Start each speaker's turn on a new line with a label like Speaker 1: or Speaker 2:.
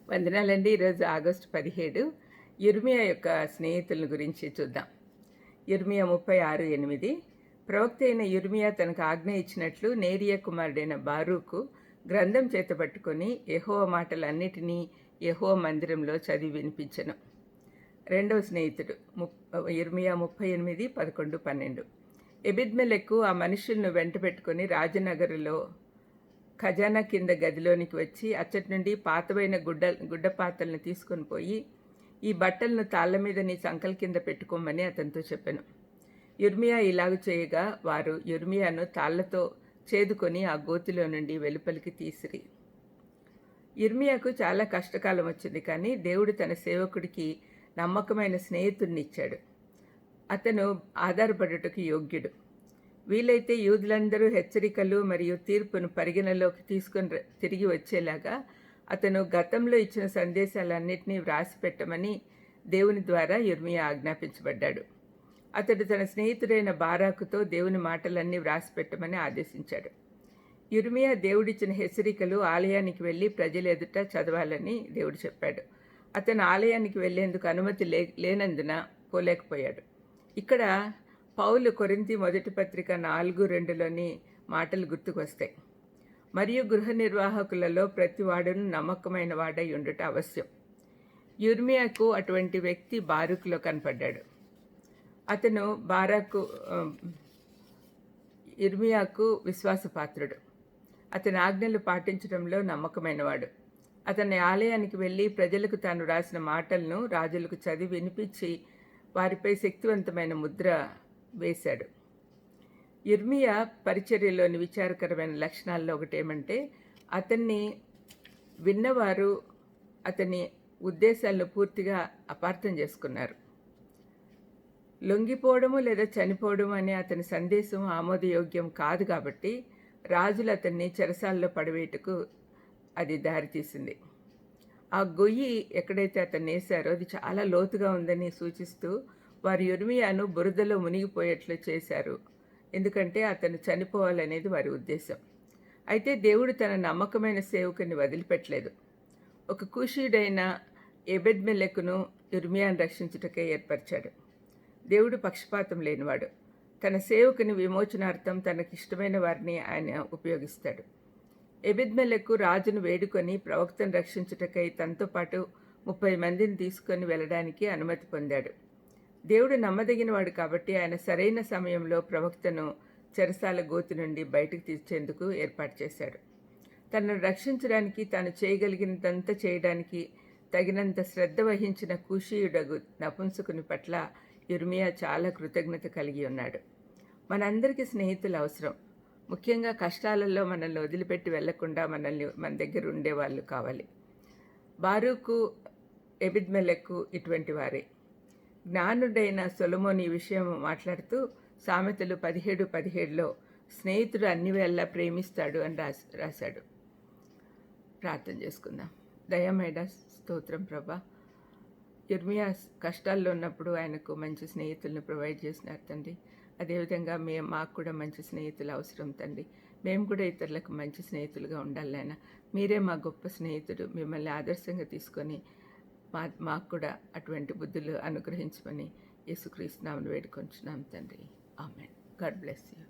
Speaker 1: వందనాలండి. ఈరోజు ఆగస్టు 17 యిర్మీయా యొక్క స్నేహితుల గురించి చూద్దాం. యిర్మీయా 36:8 ప్రవక్త అయిన యిర్మీయా తనకు ఆజ్ఞ ఇచ్చినట్లు నేరియా కుమారుడైన బారూకు గ్రంథం చేతపట్టుకొని యెహోవా మాటలన్నిటినీ యెహోవా మందిరంలో చదివి వినిపించెను. రెండవ స్నేహితుడు యిర్మీయా 38:11-12 ఎబెద్మెలెకు ఆ మనుషులను వెంట పెట్టుకుని రాజనగరులో ఖజానా కింద గదిలోనికి వచ్చి అచ్చటి నుండి పాతవైన గుడ్డపాతలను తీసుకొని పోయి ఈ బట్టలను తాళ్ల మీద నీ సంకల కింద పెట్టుకోమని అతనితో చెప్పాను. యిర్మీయా ఇలాగ చేయగా వారు యిర్మీయాను తాళ్లతో చేదుకొని ఆ గోతిలో నుండి వెలుపలికి తీసిరి. యిర్మీయాకు చాలా కష్టకాలం వచ్చింది, కానీ దేవుడు తన సేవకుడికి నమ్మకమైన స్నేహితుడిని ఇచ్చాడు. అతను ఆధారపడుటకు యోగ్యుడు. వీలైతే యూదులందరూ హెచ్చరికలు మరియు తీర్పును పరిగణలోకి తీసుకొని తిరిగి వచ్చేలాగా అతను గతంలో ఇచ్చిన సందేశాలన్నింటినీ వ్రాసి పెట్టమని దేవుని ద్వారా యిర్మీయా ఆజ్ఞాపించబడ్డాడు. అతడు తన స్నేహితుడైన బారాకుతో దేవుని మాటలన్నీ వ్రాసి పెట్టమని ఆదేశించాడు. యిర్మీయా దేవుడిచ్చిన హెచ్చరికలు ఆలయానికి వెళ్ళి ప్రజల ఎదుట చదవాలని దేవుడు చెప్పాడు. అతను ఆలయానికి వెళ్లేందుకు అనుమతి లేనందున పోలేకపోయాడు. ఇక్కడ పౌలు కొరింథీ మొదటి పత్రిక 4:2లోని మాటలు గుర్తుకొస్తాయి. మరియు గృహ నిర్వాహకులలో ప్రతివాడును నమ్మకమైన వాడై ఉండుట అవశ్యం. యిర్మీయాకు అటువంటి వ్యక్తి బారూకులో కనపడ్డాడు. అతను యిర్మీయాకు విశ్వాసపాత్రుడు. అతని ఆజ్ఞలు పాటించడంలో నమ్మకమైనవాడు. అతని ఆలయానికి వెళ్ళి ప్రజలకు తాను రాసిన మాటలను రాజులకు చదివి వినిపించి వారిపై శక్తివంతమైన ముద్ర వేశాడు. యిర్మీయా పరిచర్యలోని విచారకరమైన లక్షణాల్లో ఒకటేమంటే, అతన్ని విన్నవారు అతని ఉద్దేశాలను పూర్తిగా అపార్థం చేసుకున్నారు. లొంగిపోవడము లేదా చనిపోవడం అనే అతని సందేశం ఆమోదయోగ్యం కాదు కాబట్టి రాజులు అతన్ని చెరసాల్లో పడవేయటకు అది దారితీసింది. ఆ గొయ్యి ఎక్కడైతే అతన్ని వేశారో అది చాలా లోతుగా ఉందని సూచిస్తూ వారు యిర్మీయాను బురదలో మునిగిపోయేట్లు చేశారు. ఎందుకంటే అతను చనిపోవాలనేది వారి ఉద్దేశం. అయితే దేవుడు తన నమ్మకమైన సేవకుని వదిలిపెట్టలేదు. ఒక కూషీయుడైన ఎబెద్మెలెకును యిర్మీయాను రక్షించుటకే ఏర్పరిచాడు. దేవుడు పక్షపాతం లేనివాడు. తన సేవకుని విమోచనార్థం తనకిష్టమైన వారిని ఆయన ఉపయోగిస్తాడు. ఎబెద్మెలెకు రాజును వేడుకొని ప్రవక్తను రక్షించుటకై తనతో పాటు 30 మందిని తీసుకొని వెళ్ళడానికి అనుమతి పొందాడు. దేవుడు నమ్మదగినవాడు కాబట్టి ఆయన సరైన సమయంలో ప్రవక్తను చెరసాల గోతి నుండి బయటకు తీర్చేందుకు ఏర్పాటు చేశాడు. తనను రక్షించడానికి తాను చేయగలిగినంత చేయడానికి తగినంత శ్రద్ధ వహించిన కూషీయుడగు నపుంసకుని పట్ల యిర్మీయా చాలా కృతజ్ఞత కలిగి ఉన్నాడు. మనందరికీ స్నేహితులు అవసరం. ముఖ్యంగా కష్టాలలో మనల్ని వదిలిపెట్టి వెళ్లకుండా మన దగ్గర ఉండేవాళ్ళు కావాలి. బారూకు, ఎబెద్మెలెకు ఇటువంటి వారే. జ్ఞానుడైన సొలొమోను ఈ విషయం మాట్లాడుతూ సామెతలు 17:17లో స్నేహితుడు అన్ని వేళలా ప్రేమిస్తాడు అని రాశాడు. ప్రార్థన చేసుకుందాం. దయామేడ స్తోత్రం ప్రభా. యిర్మీయా కష్టాల్లో ఉన్నప్పుడు ఆయనకు మంచి స్నేహితులను ప్రొవైడ్ చేసినారు తండ్రి. అదేవిధంగా మాకు కూడా మంచి స్నేహితులు అవసరం తండ్రి. మేము కూడా ఇతరులకు మంచి స్నేహితులుగా ఉండాలైనా మీరే మా గొప్ప స్నేహితుడు. మిమ్మల్ని ఆదర్శంగా తీసుకొని మాకు కూడా అటువంటి బుద్ధులు అనుగ్రహించమని యేసుక్రీస్తు నామమున వేడుకొంచున్నాం తండ్రి. ఆమేన్. God bless you.